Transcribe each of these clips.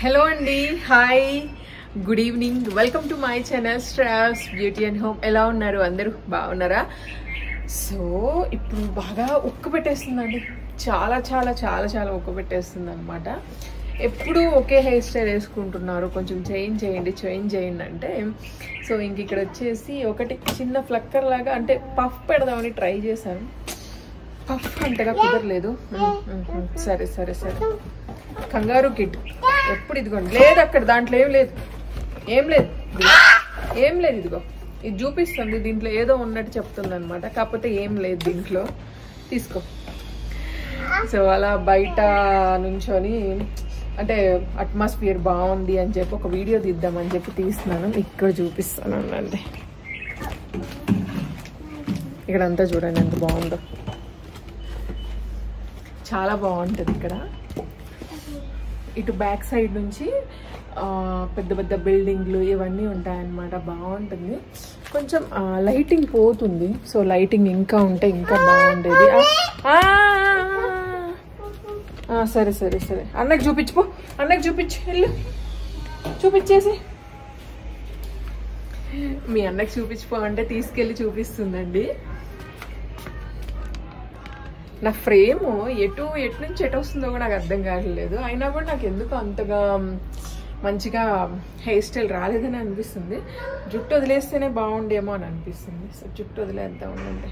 Hello అండి, hi, good evening. Welcome to my channel Shreyas beauty and home. ఎలా ఉన్నారు? అందరూ బాగున్నారా? సో ఇప్పుడు బాగా ఉక్కు పెట్టేస్తుందండి, చాలా చాలా చాలా చాలా ఉక్కు పెట్టేస్తుంది అనమాట. ఎప్పుడు ఒకే హెయిర్ స్టైల్ వేసుకుంటున్నారు, కొంచెం చేంజ్ చేయండి అంటే సో ఇంక ఇక్కడ వచ్చేసి ఒకటి చిన్న ఫ్లక్కర్ లాగా అంటే పఫ్ పెడదామని ట్రై చేశాను. పఫ్ అంతగా కుదరలేదు. సరే సరే సరే, కంగారు కిడ్ ఎప్పుడు ఇదిగోండి. లేదు అక్కడ దాంట్లో ఏం లేదు ఇదిగో ఇది చూపిస్తుంది, దీంట్లో ఏదో ఉన్నట్టు చెప్తుంది అనమాట, కాకపోతే ఏం లేదు దీంట్లో, తీసుకో. సో అలా బయట నుంచొని అంటే అట్మాస్ఫియర్ బాగుంది అని చెప్పి ఒక వీడియో తీద్దామని చెప్పి తీస్తున్నాను. ఇక్కడ చూపిస్తాను అండి, ఇక్కడ అంతా చూడండి ఎంత బాగుందో, చాలా బాగుంటుంది. ఇక్కడ ఇటు బ్యాక్ సైడ్ నుంచి పెద్ద పెద్ద బిల్డింగ్లు ఇవన్నీ ఉంటాయన్నమాట, బాగుంటుంది. కొంచెం లైటింగ్ పోతుంది, సో లైటింగ్ ఇంకా ఉంటే ఇంకా బాగుండేది. సరే సరే సరే, అన్నకి చూపించుకో, అన్నకి చూపించు, వెళ్ళు చూపించేసి. మీ అన్నకి చూపించుకో అంటే తీసుకెళ్ళి చూపిస్తుందండి. నా ఫ్రేమ్ ఎటు నుంచి ఎటు వస్తుందో కూడా నాకు అర్థం కావట్లేదు. అయినా కూడా నాకు ఎందుకు అంతగా మంచిగా హెయిర్ స్టైల్ రాలేదని అనిపిస్తుంది. జుట్టు వదిలేస్తేనే బాగుండేమో అని అనిపిస్తుంది. సో జుట్టు వదిలేద్దాం ఉండండి.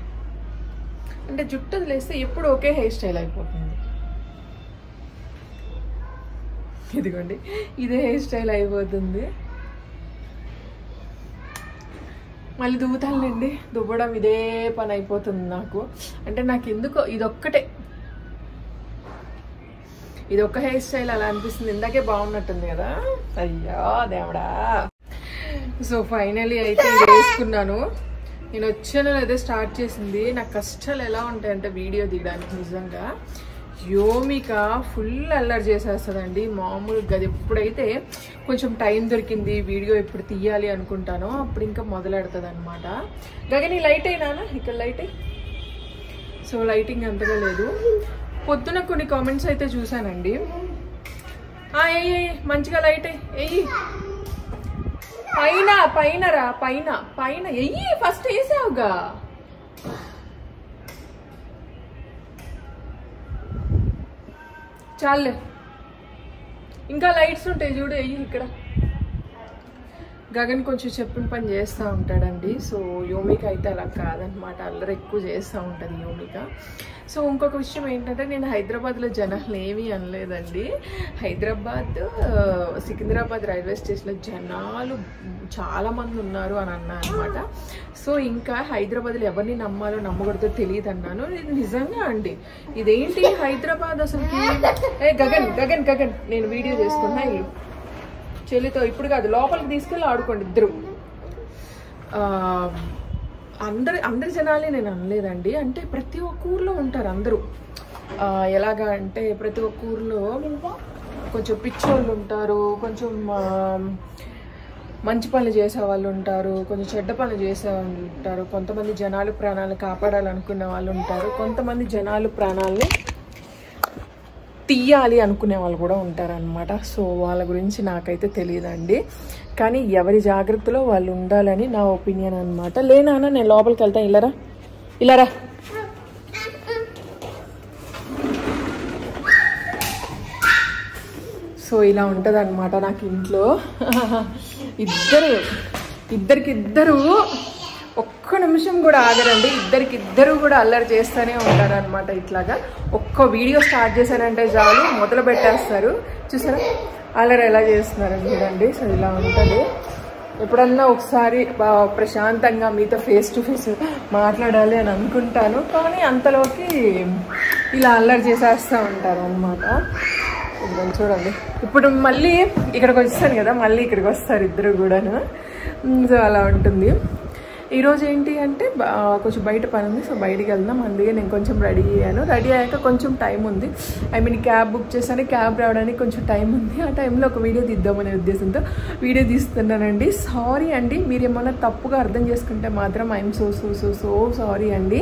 అంటే జుట్టు వదిలేస్తే ఎప్పుడు ఒకే హెయిర్ స్టైల్ అయిపోతుంది. ఇదిగోండి, ఇదే హెయిర్ స్టైల్ అయిపోతుంది. మళ్ళీ దువ్వుతానులేండి, దువ్వడం ఇదే పని అయిపోతుంది నాకు. అంటే నాకు ఎందుకో ఇదొక్క హెయిర్ స్టైల్ అలా అనిపిస్తుంది. ఇందాకే బాగున్నట్టుంది కదా, అయ్యో దేవుడా. సో ఫైనలీ అయితే ఇది వేసుకున్నాను. నేను వచ్చాను అదే స్టార్ట్ చేసింది. నాకు కష్టాలు ఎలా ఉంటాయంటే వీడియో తీయడానికి నిజంగా యోమిక ఫుల్ అల్లరి చేసేస్తుందండి మామూలుగా. అది ఎప్పుడైతే కొంచెం టైం దొరికింది వీడియో ఎప్పుడు తీయాలి అనుకుంటానో అప్పుడు ఇంకా మొదలెడుతుంది అనమాట. గగని లైట్ అయినా ఇక్కడ లైట్ అయ్యి. సో లైటింగ్ అంతగా లేదు. పొద్దున కొన్ని కామెంట్స్ అయితే చూసానండి, మంచిగా లైట్ అయ్యి పైన ఎయ్యి ఫస్ట్ వేసావుగా. చాలే, ఇంకా లైట్స్ ఉంటాయి చూడు, అయ్యి ఇక్కడ. గగన్ కొంచెం చెప్పిన పని చేస్తూ ఉంటాడండి. సో యోమిక అయితే అలా కాదనమాట, అల్లరి ఎక్కువ చేస్తూ ఉంటుంది యోమిక. సో ఇంకొక విషయం ఏంటంటే, నేను హైదరాబాద్లో జనాలు ఏమీ అనలేదండి. సికింద్రాబాద్ రైల్వే స్టేషన్లో జనాలు చాలామంది ఉన్నారు అని అన్నా అనమాట. సో ఇంకా హైదరాబాద్లో ఎవరిని నమ్మాలో నమ్మకూడదో తెలియదు అన్నాను. ఇది నిజంగా అండి, ఇదేంటి హైదరాబాద్ అసలుకి. గగన్ గగన్ గగన్ నేను వీడియో చేసుకున్నా, ఇల్లు చెల్లితో ఇప్పుడు కాదు లోపలికి తీసుకెళ్ళి ఆడుకోండి ఇద్దరు. అందరి జనాలే నేను అనలేదండి. అంటే ప్రతి ఒక్క ఊర్లో ఉంటారు అందరూ. ఎలాగా అంటే ప్రతి ఒక్క ఊర్లో కొంచెం పిచ్చోళ్ళు ఉంటారు, కొంచెం మంచి పనులు చేసే వాళ్ళు ఉంటారు, కొంచెం చెడ్డ పనులు చేసే వాళ్ళు ఉంటారు. కొంతమంది జనాలు ప్రాణాలను కాపాడాలనుకునే వాళ్ళు ఉంటారు, కొంతమంది జనాలు ప్రాణాలని తీయాలి అనుకునే వాళ్ళు కూడా ఉంటారనమాట. సో వాళ్ళ గురించి నాకైతే తెలియదండి, కానీ ఎవరి జాగ్రత్తలో వాళ్ళు ఉండాలని నా ఒపీనియన్ అనమాట. లేనా నేను లోపలికి వెళ్తాను, ఇలారా. సో ఇలా ఉంటుంది అనమాట నాకు ఇంట్లో. ఇద్దరికిద్దరు ఒక్క నిమిషం కూడా ఆగరండి. ఇద్దరు కూడా అల్లరి చేస్తూనే ఉంటారు అనమాట. ఇట్లాగా ఒక్క వీడియో స్టార్ట్ చేశారంటే చాలు మొదలు పెట్టేస్తారు. చూసారా అల్లరి ఎలా చేస్తున్నారు చూడండి. సో ఇలా ఉంటుంది. ఎప్పుడన్నా ఒకసారి ప్రశాంతంగా మీతో ఫేస్ టు ఫేస్ మాట్లాడాలి అని అనుకుంటాను, కానీ అంతలోకి ఇలా అల్లరి చేసేస్తూ ఉంటారు అనమాట. చూడండి, ఇప్పుడు మళ్ళీ ఇక్కడికి వచ్చాను కదా, మళ్ళీ ఇక్కడికి వస్తారు ఇద్దరు కూడాను. సో అలా ఉంటుంది. ఈరోజు ఏంటి అంటే కొంచెం బయట పని ఉంది, సో బయటికి వెళ్దాం. అందుకే నేను కొంచెం రెడీ అయ్యాను. రెడీ అయ్యాక కొంచెం టైం ఉంది, క్యాబ్ బుక్ చేశాను. క్యాబ్ రావడానికి కొంచెం టైం ఉంది. ఆ టైంలో ఒక వీడియో తీద్దామనే ఉద్దేశంతో వీడియో తీస్తున్నానండి. సారీ అండి, మీరు ఏమన్నా తప్పుగా అర్థం చేసుకుంటే మాత్రం ఐఎమ్ సో సారీ అండి.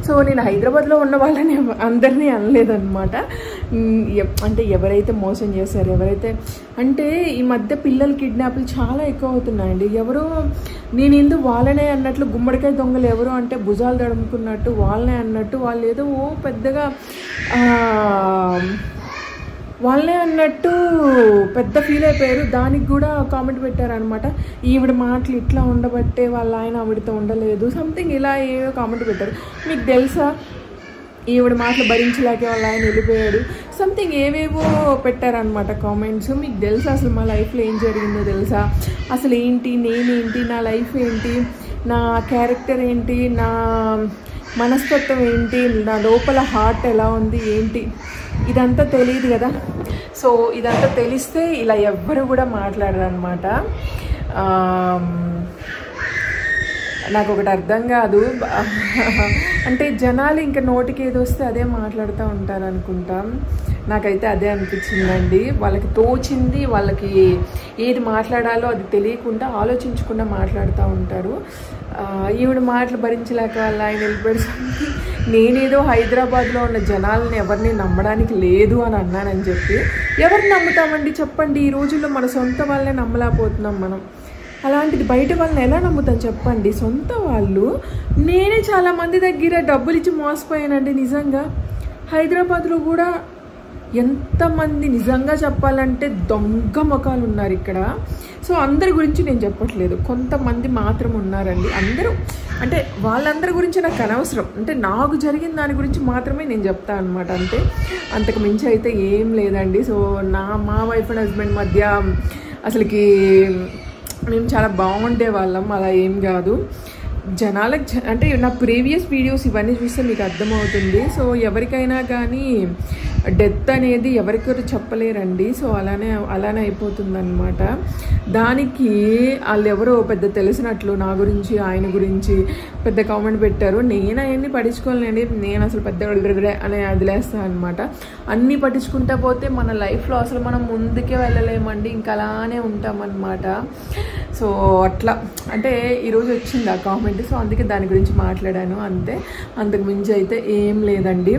సో నేను హైదరాబాద్లో ఉన్న వాళ్ళని అందరినీ అనలేదన్నమాట. అంటే ఎవరైతే మోసం చేశారు, ఎవరైతే అంటే ఈ మధ్య పిల్లల కిడ్నాప్లు చాలా ఎక్కువ అవుతున్నాయండి. ఎవరో నేను ఎందుకు వాళ్ళనే అన్నట్లు, గుమ్మడికాయ దొంగలు ఎవరో అంటే భుజాలు తడుముకున్నట్టు వాళ్ళనే అన్నట్టు, వాళ్ళు ఏదో పెద్దగా వాళ్ళే అన్నట్టు పెద్ద ఫీల్ అయిపోయారు. దానికి కూడా కామెంట్ పెట్టారనమాట, ఈవిడ మాటలు ఇట్లా ఉండబట్టే వాళ్ళ ఆయన ఆవిడతో ఉండలేదు, సంథింగ్ ఇలా ఏవో కామెంట్ పెట్టారు. మీకు తెలుసా ఈవిడ మాటలు భరించలేకే వాళ్ళ ఆయన వెళ్ళిపోయాడు, సంథింగ్ ఏవేవో పెట్టారనమాట కామెంట్స్. మీకు తెలుసా అసలు మా లైఫ్లో ఏం జరిగిందో తెలుసా, అసలు ఏంటి, నేనేంటి, నా లైఫ్ ఏంటి, నా క్యారెక్టర్ ఏంటి, నా మనస్తత్వం ఏంటి, నా లోపల హార్ట్ ఎలా ఉంది ఏంటి, ఇదంతా తెలియదు కదా. సో ఇదంతా తెలిస్తే ఇలా ఎవ్వరు కూడా మాట్లాడరు అనమాట. నాకు ఒకటి అర్థం కాదు, అంటే జనాలు ఇంకా నోటికి ఏది వస్తే అదే మాట్లాడుతూ ఉంటారు అనుకుంటాం. నాకైతే అదే అనిపించిందండి. వాళ్ళకి తోచింది, వాళ్ళకి ఏది మాట్లాడాలో అది తెలియకుండా ఆలోచించకుండా మాట్లాడుతూ ఉంటారు. ఈవిడ మాటలు భరించలేక వాళ్ళ ఆయన వెళ్ళిపోయాడు. నేనేదో హైదరాబాద్లో ఉన్న జనాలని ఎవరిని నమ్మడానికి లేదు అని అన్నానని చెప్పి ఎవరిని నమ్ముతామండి చెప్పండి? ఈ రోజుల్లో మన సొంత వాళ్ళనే నమ్మలేకపోతున్నాం మనం. అలాంటిది బయట వాళ్ళని ఎలా నమ్ముతాం చెప్పండి? సొంత వాళ్ళు. నేనే చాలామంది దగ్గర డబ్బులు ఇచ్చి మోసపోయానండి నిజంగా. హైదరాబాద్లో కూడా ఎంతమంది నిజంగా చెప్పాలంటే దొంగ ముఖాలు ఉన్నారు ఇక్కడ. సో అందరి గురించి నేను చెప్పట్లేదు, కొంతమంది మాత్రం ఉన్నారండి. అందరూ అంటే వాళ్ళందరి గురించి నాకు అనవసరం, అంటే నాకు జరిగిన దాని గురించి మాత్రమే నేను చెప్తాను అనమాట. అంతే, అంతకు మించి అయితే ఏం లేదండి. సో మా వైఫ్ అండ్ హస్బెండ్ మధ్య అసలుకి మేము చాలా బాగుండే వాళ్ళం, అలా ఏం కాదు. జనాలకు అంటే నా ప్రీవియస్ వీడియోస్ ఇవన్నీ చూస్తే మీకు అర్థమవుతుంది. సో ఎవరికైనా కానీ డెత్ అనేది ఎవరికైనా చెప్పలేరండి. సో అలానే అయిపోతుంది అనమాట. దానికి వాళ్ళు ఎవరో పెద్ద తెలిసినట్లు నా గురించి ఆయన గురించి పెద్ద కామెంట్ పెట్టారు. నేను అవన్నీ పట్టించుకోలేండి, నేను అసలు పెద్ద అని వదిలేస్తాను అనమాట. అన్నీ పట్టించుకుంటా పోతే మన లైఫ్లో అసలు మనం ముందుకే వెళ్ళలేమండి, ఇంకా అలానే ఉంటామన్నమాట. సో అట్లా అంటే ఈరోజు వచ్చింది ఆ కామెంట్, సో అందుకే దాని గురించి మాట్లాడాను అంతే. అంతకు మించి అయితే ఏం లేదండి.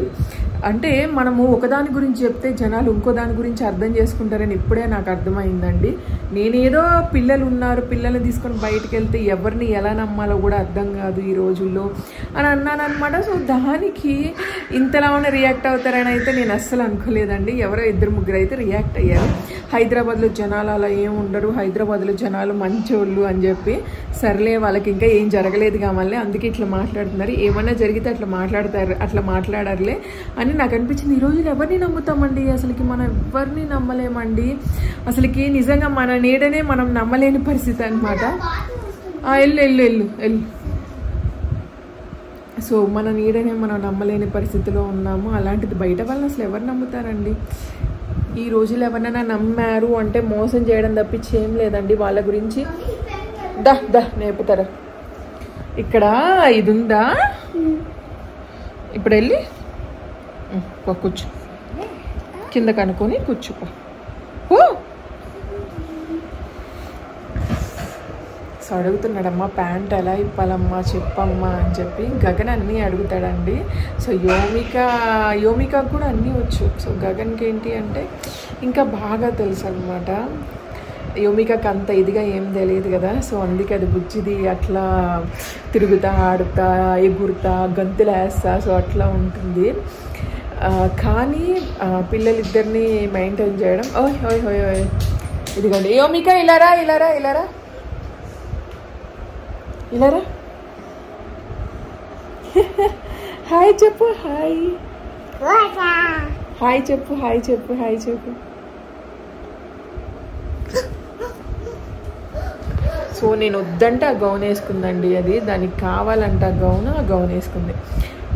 అంటే మనము ఒకదాని గురించి చెప్తే జనాలు ఇంకో దాని గురించి అర్థం చేసుకుంటారని ఇప్పుడే నాకు అర్థమైందండి. నేనేదో పిల్లలు ఉన్నారు, పిల్లల్ని తీసుకొని బయటకు వెళ్తే ఎవరిని ఎలా నమ్మాలో కూడా అర్థం కాదు ఈ రోజుల్లో అని అన్నాను అనమాట. సో దానికి ఇంతలా ఉన్న రియాక్ట్ అవుతారని అయితే నేను అస్సలు అనుకోలేదండి. ఎవరో 2-3 అయితే రియాక్ట్ అయ్యారు. హైదరాబాద్లో జనాలు అలా ఏం ఉండరు, హైదరాబాద్లో జనాలు మంచోళ్ళు అని చెప్పి. సర్లే, వాళ్ళకి ఇంకా ఏం జరగలేదు కావాలి, అందుకే ఇట్లా మాట్లాడుతున్నారు, ఏమన్నా జరిగితే అట్లా మాట్లాడారులే అని నాకు అనిపించింది. ఈ రోజులు ఎవరిని నమ్ముతామండి? అసలుకి మనం ఎవరిని నమ్మలేమండి. అసలుకి నిజంగా మన నీడనే మనం నమ్మలేని పరిస్థితి అనమాట. వెళ్ళు. సో మన నీడనే మనం నమ్మలేని పరిస్థితిలో ఉన్నాము. అలాంటిది బయట వాళ్ళని అసలు ఎవరు నమ్ముతారండి? ఈ రోజులు ఎవరైనా నమ్మారు అంటే మోసం చేయడం తప్పించి ఏం లేదండి. వాళ్ళ గురించి నేర్పుతారా? ఇక్కడ ఇది ఉందా, ఇప్పుడు వెళ్ళి కూర్చో, కింద కనుక్కొని కూర్చోపో. సో అడుగుతున్నాడమ్మా, ప్యాంట్ ఎలా ఇప్పాలమ్మా చెప్పమ్మా అని చెప్పి. గగన్ అన్నీ అడుగుతాడండి. సో యోమిక కూడా అన్నీ వచ్చు. సో గగన్కి ఏంటి అంటే ఇంకా బాగా తెలుసు అనమాట. యోమికకి అంత ఇదిగా ఏం తెలియదు కదా. సో అందుకే అది బుజ్జిది అట్లా తిరుగుతా, ఆడుతా, ఎగురుతా, గంతులు వేస్తా, సో అట్లా ఉంటుంది. కానీ పిల్లలిద్దరిని మెయింటైన్ చేయడం. ఓయ్ ఇదిగోండి యోమిక, ఇలారా. హాయ్ చెప్పు, హాయ్ చెప్పు. సో నేను వద్దంటే ఆ గౌన్ వేసుకుందండి. అది దానికి కావాలంటే ఆ గౌన్ వేసుకుంది.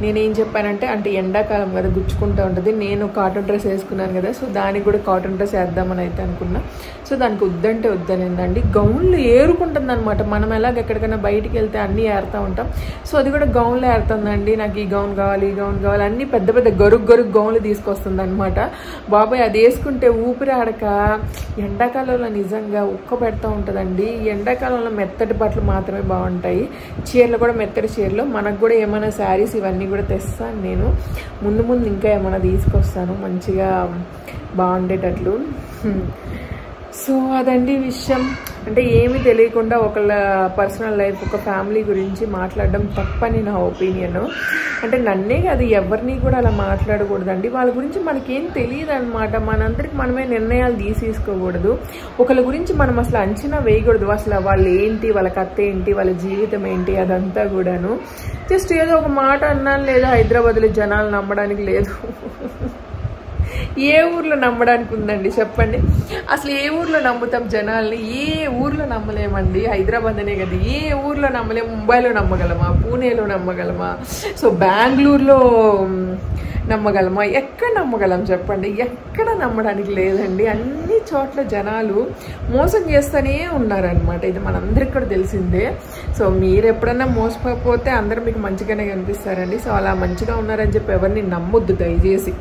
నేనేం చెప్పానంటే, అంటే ఎండాకాలం కదా గుచ్చుకుంటూ ఉంటుంది, నేను కాటన్ డ్రెస్ వేసుకున్నాను కదా, సో దానికి కూడా కాటన్ డ్రెస్ వేద్దామని అయితే అనుకున్నా. సో దానికి వద్దంటే వద్దనిందండి. గౌన్లు ఏరుకుంటుంది అనమాట. మనం ఎలాగ ఎక్కడికైనా బయటికి వెళ్తే అన్నీ ఏరుతూ ఉంటాం. సో అది కూడా గౌన్లో ఏరుతుందండి. నాకు ఈ గౌన్ కావాలి అన్నీ పెద్ద పెద్ద గరుగు గౌన్లు తీసుకొస్తుంది అనమాట. బాబాయ్ అది వేసుకుంటే ఊపిరి ఆడక ఎండాకాలంలో నిజంగా ఉక్క పెడతా ఉంటుందండి. ఎండాకాలంలో మెత్తటి బట్టలు మాత్రమే బాగుంటాయి, చీరలు కూడా మెత్తటి చీరలు. మనకు కూడా ఏమైనా శారీస్ ఇవన్నీ కూడా తెస్తాను నేను. ముందు ముందు ఇంకా ఏమైనా తీసుకొస్తాను మంచిగా బాగుండేటట్లు. సో అదండి విషయం. అంటే ఏమీ తెలియకుండా ఒకళ్ళ పర్సనల్ లైఫ్, ఒక ఫ్యామిలీ గురించి మాట్లాడడం తప్పని నా ఒపీనియన్. అంటే నన్నే కాదు, ఎవరిని కూడా అలా మాట్లాడకూడదండి. వాళ్ళ గురించి మనకేం తెలియదు అనమాట. మనందరికి మనమే నిర్ణయాలు తీసుకోకూడదు. ఒకళ్ళ గురించి మనం అసలు అంచనా వేయకూడదు. అసలు వాళ్ళు ఏంటి, వాళ్ళ కథ ఏంటి, వాళ్ళ జీవితం ఏంటి, అదంతా కూడాను. జస్ట్ ఏదో ఒక మాట అన్నాను, లేదా హైదరాబాద్లో జనాలు నమ్మడానికి లేదు. ఏ ఊర్లో నమ్మడానికి ఉందండి చెప్పండి? అసలు ఏ ఊర్లో నమ్ముతాం జనాల్ని? ఏ ఊర్లో నమ్మలేమండి. హైదరాబాద్ అనే కదా, ఏ ఊర్లో నమ్మలేము. ముంబైలో నమ్మగలమా, పూణేలో నమ్మగలమా, సో బెంగళూరులో నమ్మగలమా, ఎక్కడ నమ్మగలం చెప్పండి? ఎక్కడ నమ్మడానికి లేదండి. అన్ని చోట్ల జనాలు మోసం చేస్తూనే ఉన్నారనమాట. ఇది మనందరికి కూడా తెలిసిందే. సో మీరు ఎప్పుడన్నా మోసపోతే అందరూ మీకు మంచిగానే కనిపిస్తారండి. సో అలా మంచిగా ఉన్నారని చెప్పి ఎవరిని నమ్మొద్దు దయచేసి.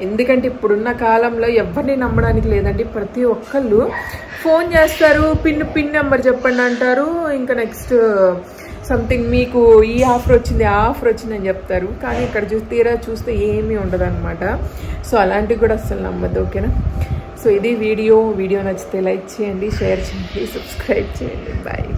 ఎందుకంటే ఇప్పుడున్న కాలంలో ఎవరిని నమ్మడానికి లేదండి. ప్రతి ఒక్కళ్ళు ఫోన్ చేస్తారు, పిన్ నెంబర్ చెప్పండి అంటారు. ఇంకా నెక్స్ట్ సంథింగ్ మీకు ఈ ఆఫర్ వచ్చింది, ఆ ఆఫర్ వచ్చిందని చెప్తారు. కానీ ఇక్కడ తీరా చూస్తే ఏమీ ఉండదు అనమాట. సో అలాంటివి కూడా అసలు నమ్మద్దు, ఓకేనా? సో ఇది వీడియో నచ్చితే లైక్ చేయండి, షేర్ చేయండి, సబ్స్క్రైబ్ చేయండి. బాయ్.